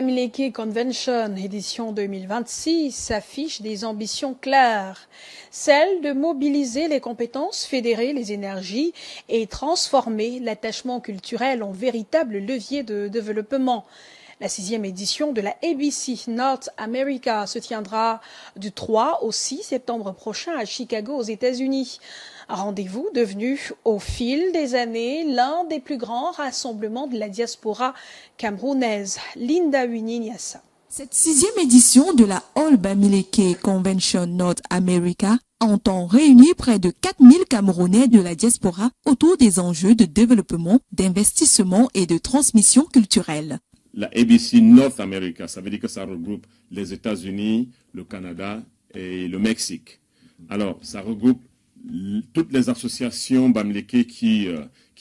Bamileke Convention édition 2026 affiche des ambitions claires, celle de mobiliser les compétences, fédérer les énergies et transformer l'attachement culturel en véritable levier de développement. La 6e édition de la ABC North America se tiendra du 3 au 6 septembre prochain à Chicago aux États-Unis. Un rendez-vous devenu au fil des années l'un des plus grands rassemblements de la diaspora camerounaise. Linda Wininiassa. Cette 6e édition de la All Bamileke Convention North America entend réunir près de 4000 Camerounais de la diaspora autour des enjeux de développement, d'investissement et de transmission culturelle. La ABC North America, ça veut dire que ça regroupe les États-Unis, le Canada et le Mexique. Alors, ça regroupe toutes les associations Bamileke qui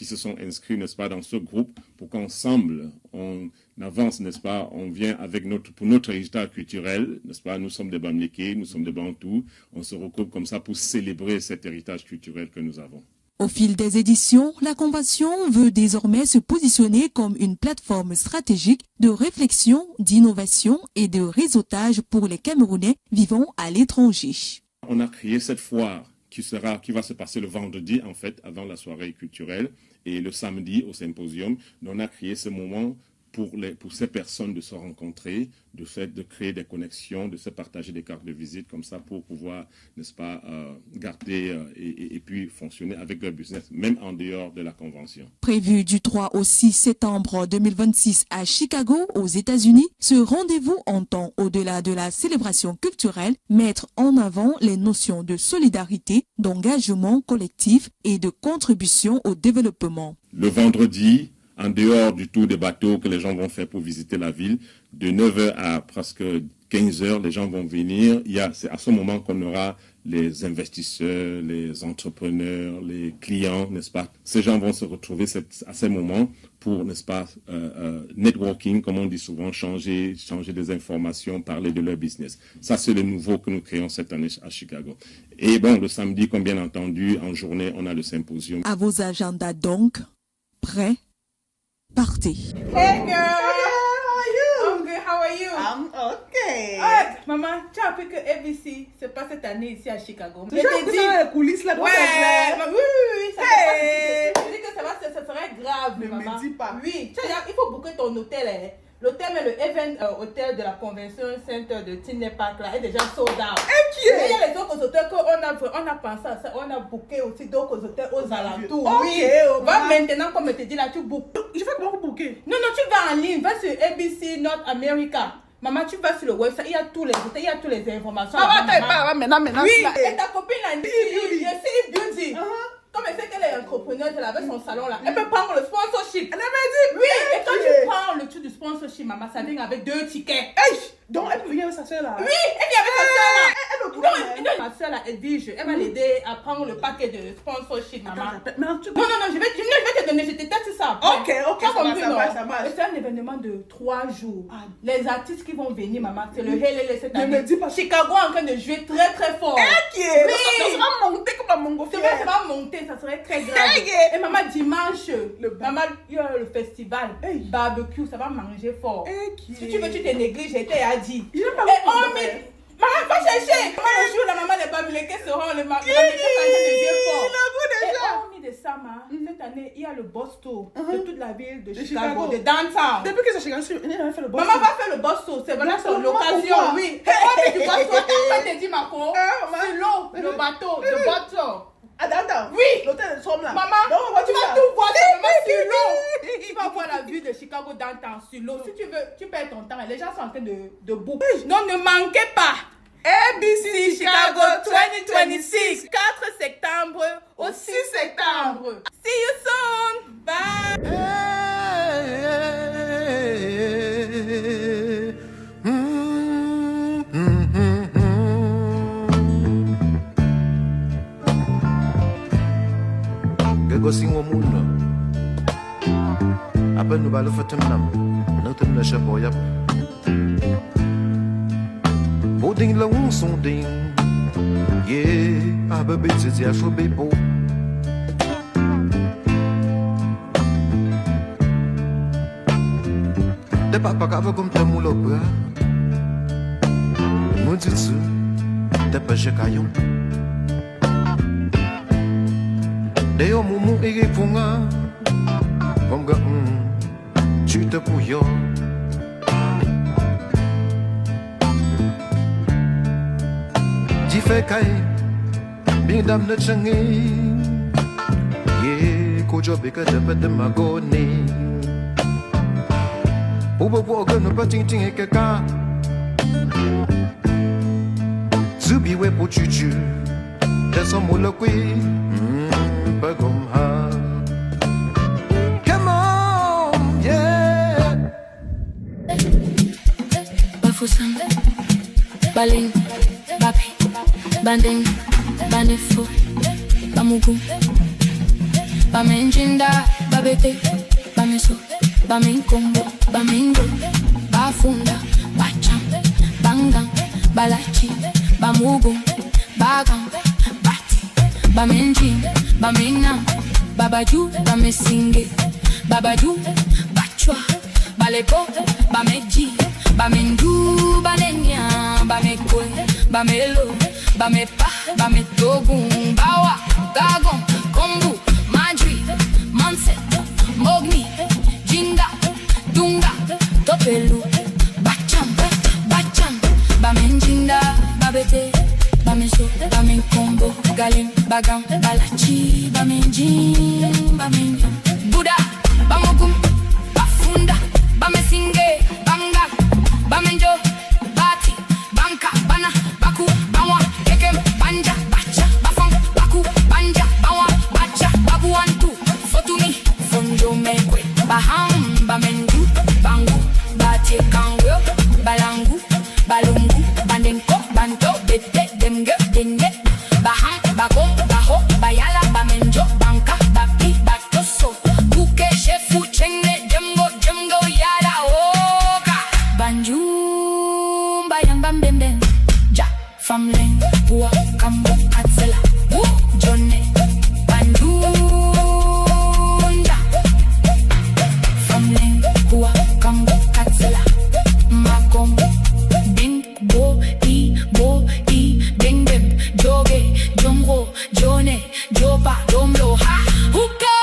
se sont inscrites, n'est-ce pas, dans ce groupe, pour qu'ensemble, on avance, n'est-ce pas, on vient avec pour notre héritage culturel, n'est-ce pas, nous sommes des Bamileke, nous sommes des Bantous, on se regroupe comme ça pour célébrer cet héritage culturel que nous avons. Au fil des éditions, la Convention veut désormais se positionner comme une plateforme stratégique de réflexion, d'innovation et de réseautage pour les Camerounais vivant à l'étranger. On a créé cette foire qui va se passer le vendredi, en fait, avant la soirée culturelle, et le samedi au symposium. On a créé ce moment pour ces personnes de se rencontrer, de créer des connexions, de se partager des cartes de visite comme ça pour pouvoir, n'est-ce pas, garder et puis fonctionner avec leur business, même en dehors de la convention. Prévu du 3 au 6 septembre 2026 à Chicago, aux États-Unis, ce rendez-vous entend, au-delà de la célébration culturelle, mettre en avant les notions de solidarité, d'engagement collectif et de contribution au développement. Le vendredi, en dehors du tour des bateaux que les gens vont faire pour visiter la ville, de 9h à presque 15h, les gens vont venir. C'est à ce moment qu'on aura les investisseurs, les entrepreneurs, les clients, n'est-ce pas? Ces gens vont se retrouver à ces moments pour, n'est-ce pas, networking, comme on dit souvent, changer des informations, parler de leur business. Ça, c'est le nouveau que nous créons cette année à Chicago. Et bon, le samedi, comme bien entendu, en journée, on a le symposium. À vos agendas donc, prêts? Partez. Hey girl! How are you? I'm good, how are you? I'm okay. Ah, maman, tu as appris que ABC se passe cette année ici à Chicago. Tu as appris dans les coulisses là, donc ouais, c'est vrai. oui, ça Hey. se passe. Tu dis que ça serait grave, Ne maman. me dis pas. Oui, il faut booker ton hôtel. Hein. L'hôtel, mais le event hôtel de la Convention Center de Tinley Park là, est déjà sold out. Et mais il y a les autres hôtels qu'on a pensé à ça. On a booké aussi d'autres hôtels aux alentours. Ok, oui. Va maintenant, comme je te dis là, tu bookes. je fais comment pour booker? Non, tu vas en ligne, va sur ABC North America. Maman, tu vas sur le website, il y a tous les hôtels, il y a toutes les informations. Maintenant. Oui, là. et ta copine a dit, c'est Beauty. Comme elle sait qu'elle est entrepreneuse, elle avait son salon là. Elle peut prendre le sponsorship. Elle m'a dit. Oui, et quand tu prends le truc du sponsorship, maman, ça vient avec 2 tickets. Hey, donc elle peut venir avec sa soeur là. Oui, elle vient avec sa soeur là. Elle Non, ma soeur là, elle dit, elle va l'aider à prendre le paquet de sponsorship, maman. Maintenant, tu... Non, je vais te donner, je te teste ça. après. Ok, Tu as ça compris, non? marche. Et c'est un événement de 3 jours. Les artistes qui vont venir, maman, c'est le Helele cette Ne année. me dis pas. Chicago est en train de jouer très très fort. Ok, Oui. ça va monter comme un mongo C'est fier. vrai, ça va monter, ça serait très grave. Et maman, dimanche, maman, il y a le festival, barbecue, ça va manger fort. Si tu veux, tu te négliges, j'ai été à dire. Je n'ai pas Maman, va chercher. Maman, le jour, la maman des Bamileke seront le marché de fort. Et hormis de ça, cette année, il y a le boss tour de toute la ville de Chicago, de downtown. Depuis que ça Chicago, elle a fait le boss. Maman va faire le boss tour, c'est vraiment son occasion, oui. Et hormis du boss tour, quand tu dit, Marco, sur l'eau, le bateau, le bateau. Attends. Oui. L'hôtel de Somme là. Maman, tu vas tout voir sur l'eau. Tu vas voir la vue de Chicago downtown sur l'eau. Si tu veux, tu perds ton temps. Les gens sont en train de boucler. Non, ne manquez pas. ABC Chicago 2026. 4 septembre au 6 septembre. See you soon. Bye. Gosing wo mundo apa nu balu fatem nam nutum na shaboyap boding la un sonding ye aba bitsi ya shobepo papa kava kum te mulopra Mutsu te peche kayon Deo mumu ege punga Ponga tu te pouyo Di fe kai Bing dam ne changi Ye kojo beka de pet de magoni Ubo woga no pa ting ting e kaka Zubi we po chuchu Desa mula kui Bagom ha Come on, yeah Bafusam Baling Bapi Banding Banefo Bamugu Bamenjinda Babete Bameso Baminkombo Bamingo Bafunda Bacham Bangang Balachi Bamugu Bagang Bati Bamenjin Bamina Babaju Bamesinge Babaju Bachwa Baleko Bameji Bamendu Banenya Bamekwe Bamelo Bamepa Bametogun Bawa Gagon Kombu Madri Manset Mogni Jinga Dunga Topelu Bacham Bacham Bamenjinda Babete Bameso Bamenkombo Galim Bagam Balachi Bamenjin Bamenyam Buddha Bamogum Bafunda Bamesinge Banga Bamenjo Bati Banka Bana Baku Bawa Kekem Banja Bacha Bafang Baku Banja Bawa Bacha Babuantu Fotumi Fonjo Mekwe Baham Bamendu Bangu Bati Kangwe Balangu Balungu Bandenko Banto Bete Demge Denge Baham Bako Baho Bayala Bamenjo Banka Bapi Batoso Buke Shefu Chenge Jemgo Jemgo Yala Oka Banju Bayang Bambemben Ja Famleng Bua Kambo Katsela Jone Banju Ja Famleng Bua Kambo Katsela Makom Bing Bo I Ding Bim Joge Jomro Jone Jopa Domlo Ha Huka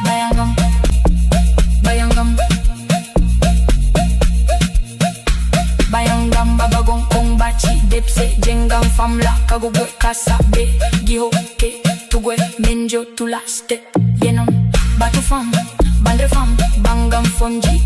Bayangam Bayangam Bayangam Babagong Kong Bachi Depse Jengam Famla Kagubwe Kasabe Giho Ke Tugwe Menjo Tulaste Yenom Batu Fam Bandre Fam Bangam Fonji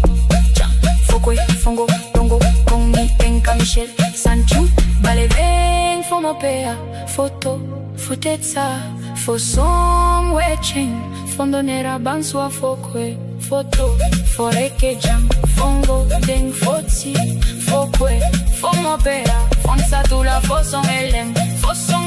Jam Fokwe Fongo Tongo Kongi Penka Michel Sanchu Baleveng Fomopea Foto Futetsa Fosom Weching Fondonera Banswa Fokwe Foto Foreke Jam Fongo Deng Fotsi Fokwe Fomopea Fonsa Tula Foson Elem Foson